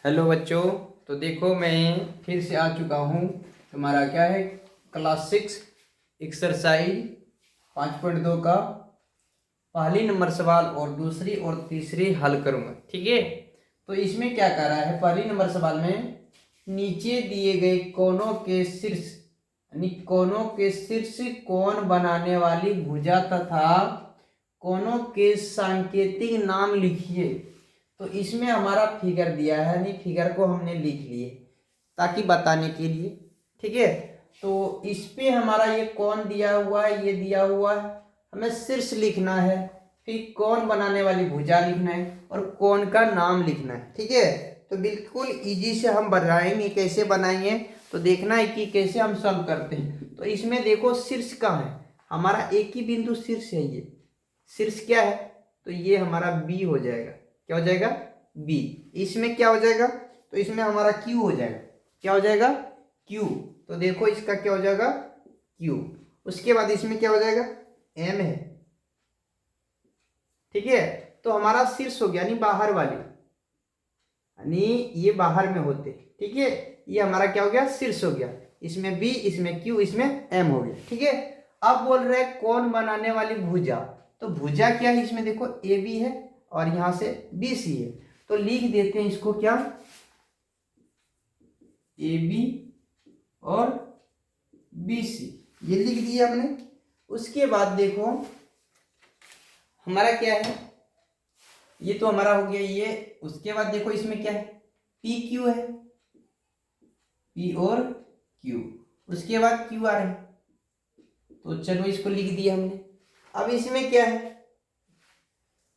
Hello बच्चों। तो देखो मैं फिर से आ चुका हूँ। तुम्हारा क्या है, क्लास 6 एक्सरसाइज 5.2 का पहली नंबर सवाल और दूसरी और तीसरी हल करूँगा। ठीक है। तो इसमें क्या कर रहा है, पहली नंबर सवाल में नीचे दिए गए कोनों के शीर्ष यानी कोनों के शीर्ष कोण बनाने वाली भुजा तथा कोनों के सांकेतिक नाम लिखिए। तो इसमें हमारा फिगर दिया है, यानी फिगर को हमने लिख लिए ताकि बताने के लिए। ठीक है। तो इस पे हमारा ये कौन दिया हुआ है, ये दिया हुआ है, हमें शीर्ष लिखना है, फिर कौन बनाने वाली भुजा लिखना है और कौन का नाम लिखना है। ठीक है। तो बिल्कुल इजी से हम बनाएंगे। कैसे बनाएंगे तो देखना है कि कैसे हम सॉल्व करते हैं। तो इसमें देखो शीर्ष कहाँ है, हमारा एक ही बिंदु शीर्ष है। ये शीर्ष क्या है, तो ये हमारा बी हो जाएगा। क्या हो जाएगा, बी। इसमें क्या हो जाएगा, तो इसमें हमारा क्यू हो जाएगा। क्या हो जाएगा, क्यू। तो देखो इसका क्या हो जाएगा, क्यू। उसके बाद इसमें क्या हो जाएगा, एम है। ठीक है। तो हमारा शीर्ष हो गया यानी बाहर वाली, यानी ये बाहर में होते। ठीक है। ये हमारा क्या हो गया, शीर्ष हो गया। इसमें बी, इसमें क्यू, इसमें एम हो गया। ठीक है। अब बोल रहे कौन बनाने वाली भुजा। तो भुजा क्या है, इसमें देखो ए बी है और यहां से बी सी है। तो लिख देते हैं इसको क्या, ए बी और बी सी, ये लिख दिया हमने। उसके बाद देखो हमारा क्या है, ये तो हमारा हो गया ये। उसके बाद देखो इसमें क्या है, पी क्यू है, पी और क्यू। उसके बाद क्यू आर है। तो चलो इसको लिख दिया हमने। अब इसमें क्या है,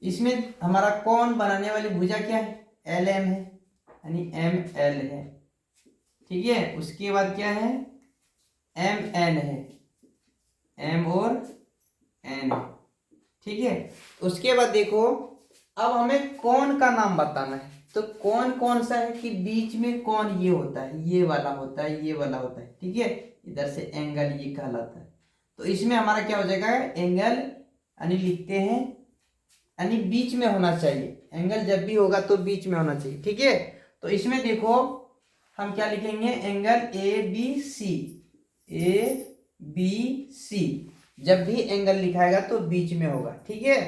इसमें हमारा कौन बनाने वाली भुजा क्या है, एल एम है, यानी एम एल है। ठीक है। उसके बाद क्या है, एम एन है, एम और एन है। ठीक है। उसके बाद देखो अब हमें कौन का नाम बताना है। तो कौन कौन सा है कि बीच में कौन ये होता है, ये वाला होता है, ये वाला होता है। ठीक है। इधर से एंगल ये कहलाता है। तो इसमें हमारा क्या हो जाएगा, एंगल यानी लिखते हैं, यानी बीच में होना चाहिए। एंगल जब भी होगा तो बीच में होना चाहिए। ठीक है। तो इसमें देखो हम क्या लिखेंगे, angle A B C, A B C. जब भी एंगल लिखाएगा तो बीच में होगा। ठीक है।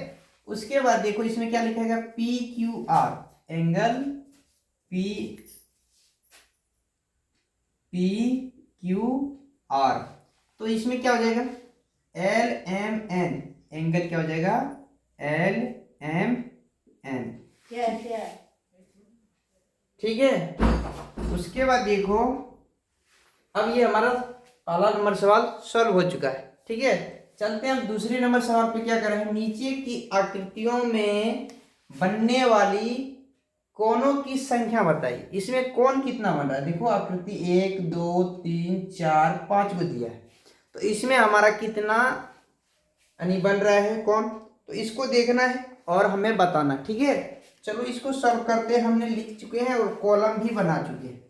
उसके बाद देखो इसमें क्या लिखेगा, P Q R, angle P P Q R. तो इसमें क्या हो जाएगा, एल एम एन, एंगल क्या हो जाएगा, एल एम एन। ठीक है। उसके बाद देखो अब ये हमारा पहला नंबर सवाल सॉल्व हो चुका है। ठीक है। चलते हैं हम दूसरे नंबर सवाल पे। क्या करें, नीचे की आकृतियों में बनने वाली कोनों की संख्या बताइए। इसमें कौन कितना बन रहा है, देखो आकृति 1 2 3 4 5 को दिया है। तो इसमें हमारा कितना यानी बन रहा है कौन, तो इसको देखना है और हमें बताना। ठीक है। चलो इसको सॉल्व करते हैं। हमने लिख चुके हैं और कॉलम भी बना चुके हैं।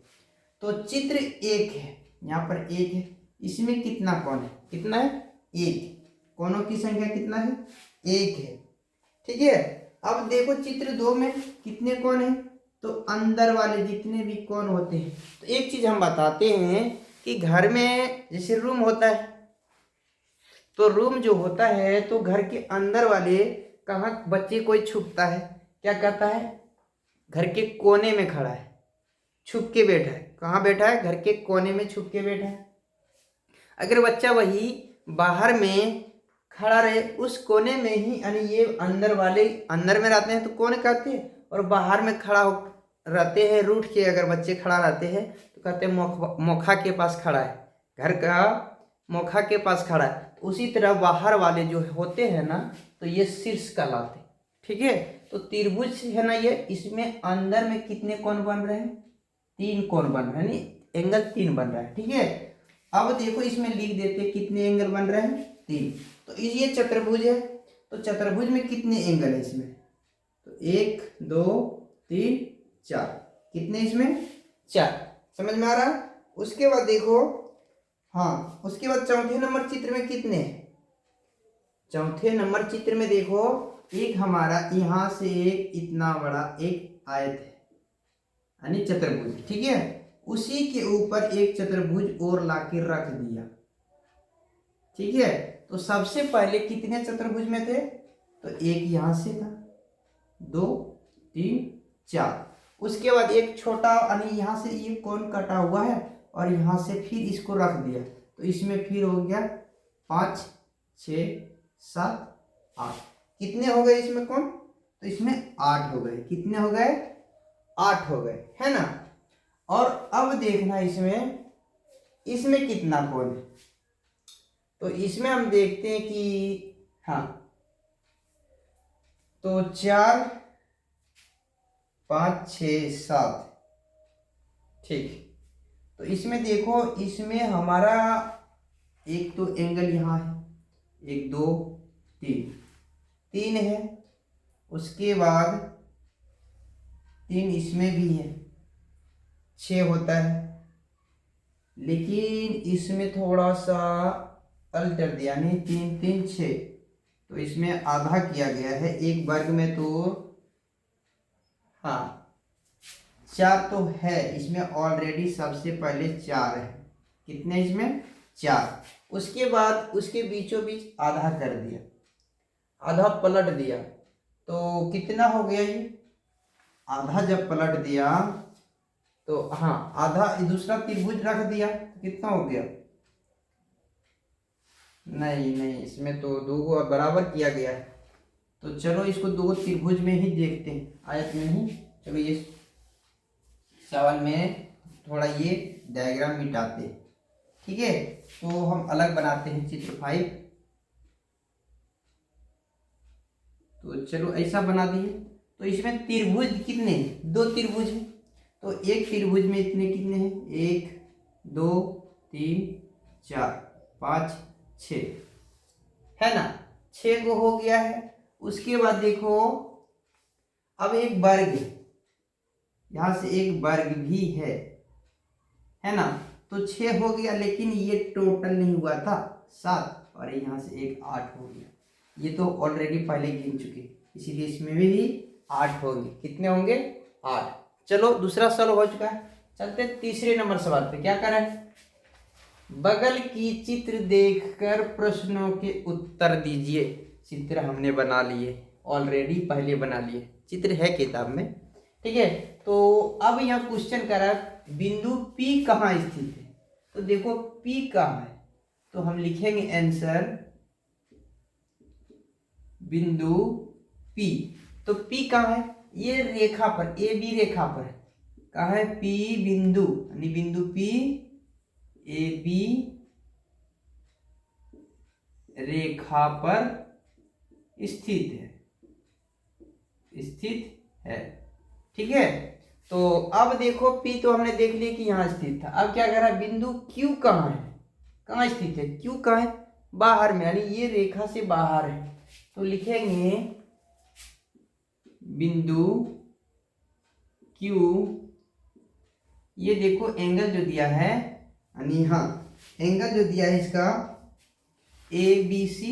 तो चित्र 1 है, यहाँ पर 1 है। इसमें कितना कौन है, कितना है, 1। कोनों की संख्या कितना है, 1 है। ठीक है। अब देखो चित्र 2 में कितने कोण हैं, तो अंदर वाले जितने भी कोण होते हैं। तो एक चीज हम बताते हैं कि घर में जैसे रूम होता है, तो रूम जो होता है तो घर के अंदर वाले कहाँ बच्चे कोई छुपता है, क्या कहता है, घर के कोने में खड़ा है, छुप के बैठा है। कहाँ बैठा है, घर के कोने में छुप के बैठा है। अगर बच्चा वही बाहर में खड़ा रहे उस कोने में ही, यानी ये अंदर वाले अंदर में रहते हैं तो कोने कहते हैं, और बाहर में खड़ा हो रहते हैं रूठ के, अगर बच्चे खड़ा रहते हैं तो कहते हैं मोखा के पास खड़ा है, घर का मोखा के पास खड़ा है। तो उसी तरह बाहर वाले जो होते हैं ना, तो ये शीर्ष कहलाते हैं। ठीक है। तो त्रिभुज है ना ये, इसमें अंदर में कितने कोण बन रहे हैं, 3 कोण बन रहे हैं, यानी एंगल 3 बन रहा है। ठीक है। अब देखो इसमें लिख देते कितने एंगल बन रहे हैं, 3। तो ये चतुर्भुज है, तो चतुर्भुज में कितने एंगल है इसमें, तो 1 2 3 4, कितने इसमें, 4। समझ में आ रहा है। उसके बाद देखो, हाँ उसके बाद चौथे नंबर चित्र में कितने हैं, चौथे नंबर चित्र में देखो एक हमारा यहाँ से एक इतना बड़ा एक आयत है, यानी चतुर्भुज, ठीक है। उसी के ऊपर एक चतुर्भुज और लाके रख दिया, ठीक है। तो सबसे पहले कितने चतुर्भुज में थे, तो एक यहां से था, 2 3 4, उसके बाद एक छोटा यानी यहाँ से ये कौन कटा हुआ है और यहाँ से फिर इसको रख दिया, तो इसमें फिर हो गया 5 6 7 8, कितने हो गए इसमें कौन, तो इसमें 8 हो गए, कितने हो गए, 8 हो गए, है ना। और अब देखना इसमें, इसमें कितना कौन है, तो इसमें हम देखते हैं कि हाँ, तो 4 5 6 7, ठीक। तो इसमें देखो, इसमें हमारा एक तो एंगल यहाँ है, 1 2 3 है, उसके बाद 3 इसमें भी है, 6 होता है। लेकिन इसमें थोड़ा सा अल्टर दिया, यानी 3 3 6, तो इसमें आधा किया गया है एक वर्ग में, तो हाँ 4 तो है इसमें ऑलरेडी, सबसे पहले 4 है, कितने इसमें 4, उसके बाद उसके बीचों बीच आधा कर दिया, आधा पलट दिया, तो कितना हो गया ये, आधा जब पलट दिया तो हाँ आधा दूसरा त्रिभुज रख दिया, तो कितना हो गया, नहीं नहीं इसमें तो दो बराबर किया गया है, तो चलो इसको दो त्रिभुज में ही देखते हैं, आयत में ही। चलो ये सवाल में थोड़ा ये डायग्राम मिटाते हैं, ठीक है। तो हम अलग बनाते हैं चित्र 5, तो चलो ऐसा बना दिए। तो इसमें त्रिभुज कितने, 2 त्रिभुज हैं, तो एक त्रिभुज में इतने कितने हैं, 1 2 3 4 5 6, है ना, 6 को हो गया है। उसके बाद देखो अब एक वर्ग है, यहां से एक वर्ग भी है ना, तो 6 हो गया, लेकिन ये टोटल नहीं हुआ था 7, और यहाँ से एक 8 हो गया, ये तो ऑलरेडी पहले गिन चुके, इसीलिए इसमें भी 8 होंगे, कितने होंगे 8। चलो दूसरा सवाल हो चुका है, चलते तीसरे नंबर सवाल पे। क्या करें, बगल की चित्र देखकर प्रश्नों के उत्तर दीजिए। चित्र हमने बना लिए ऑलरेडी, पहले बना लिए, चित्र है किताब में, ठीक है। तो अब यह क्वेश्चन कर रहा है बिंदु P कहाँ स्थित है, तो देखो P कहाँ है, तो हम लिखेंगे आंसर बिंदु P। तो P कहाँ है, ये रेखा पर, ए बी रेखा पर कहाँ है, P बिंदु, यानी बिंदु P ए बी रेखा पर स्थित है, ठीक है। तो अब देखो P तो हमने देख लिया कि यहाँ स्थित था, अब क्या कर रहा है, बिंदु Q कहाँ है, कहाँ स्थित है, Q कहाँ है, बाहर में, यानी ये रेखा से बाहर है, तो लिखेंगे बिंदु Q, ये देखो एंगल जो दिया है, यानी हाँ एंगल जो दिया है इसका ABC,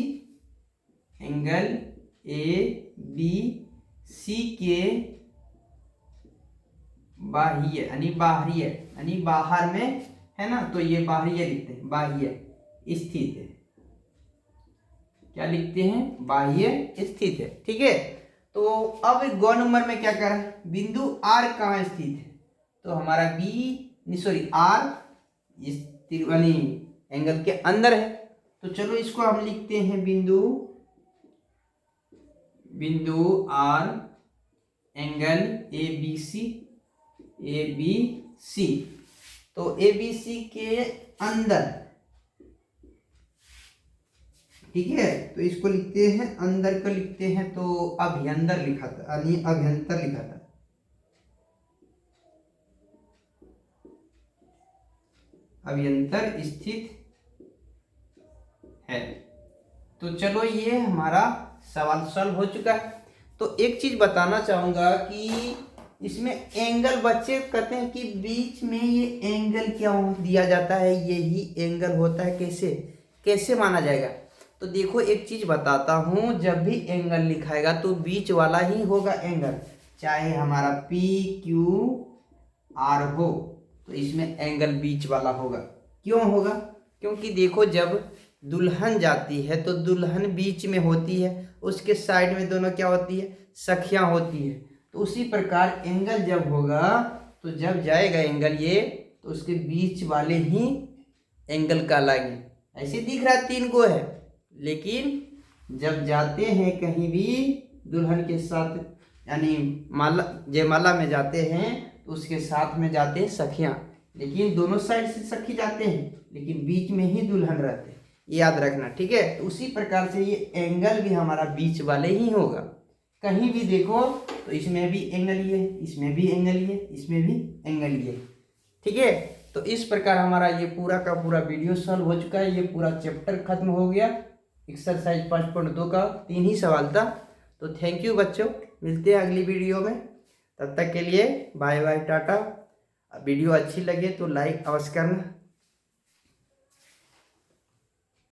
एंगल ABC के बाह्य, यानी बाहरी, यानी बाहर में है ना, तो ये बाह्य लिखते हैं, बाह्य स्थित है, क्या लिखते हैं, बाह्य स्थित है, ठीक है। तो अब गौ नंबर में क्या कर रहा है, बिंदु R कहाँ स्थित है, तो हमारा R इस यानी एंगल के अंदर है, तो चलो इसको हम लिखते हैं बिंदु R एंगल ABC, तो ABC के अंदर, ठीक है। तो इसको लिखते हैं अंदर को लिखते हैं, तो अभ्यंतर लिखा था, यानी अभ्यंतर लिखा था, अभ्यंतर स्थित है। तो चलो ये हमारा सवाल सॉल्व हो चुका है। तो एक चीज बताना चाहूंगा कि इसमें एंगल, बच्चे कहते हैं कि बीच में ये एंगल क्या दिया जाता है, यही एंगल होता है, कैसे माना जाएगा। तो देखो एक चीज बताता हूं, जब भी एंगल लिखाएगा तो बीच वाला ही होगा एंगल, चाहे हमारा PQ आर हो तो इसमें एंगल बीच वाला होगा। क्यों होगा? क्योंकि देखो जब दुल्हन जाती है तो दुल्हन बीच में होती है, उसके साइड में दोनों क्या होती है? सखियां होती है। तो उसी प्रकार एंगल जब होगा तो जब जाएगा एंगल ये तो उसके बीच वाले ही एंगल कहलाएंगे। ऐसे दिख रहा है 3 गो है, लेकिन जब जाते हैं कहीं भी दुल्हन के साथ यानी माला जयमाला में जाते हैं तो उसके साथ में जाते हैं सखियां, लेकिन दोनों साइड से सखी जाते हैं लेकिन बीच में ही दुल्हन रहते हैं, याद रखना, ठीक है। तो उसी प्रकार से ये एंगल भी हमारा बीच वाले ही होगा। कहीं भी देखो तो इसमें भी एंगल ये, इसमें भी एंगल ये, इसमें भी एंगल ये, ठीक है। तो इस प्रकार हमारा ये पूरा का पूरा वीडियो सॉल्व हो चुका है। ये पूरा चैप्टर खत्म हो गया। एक्सरसाइज 5.2 का 3 ही सवाल था। तो थैंक यू बच्चों, मिलते हैं अगली वीडियो में। तब तक के लिए बाय बाय, टाटा। वीडियो अच्छी लगे तो लाइक अवश्य करना।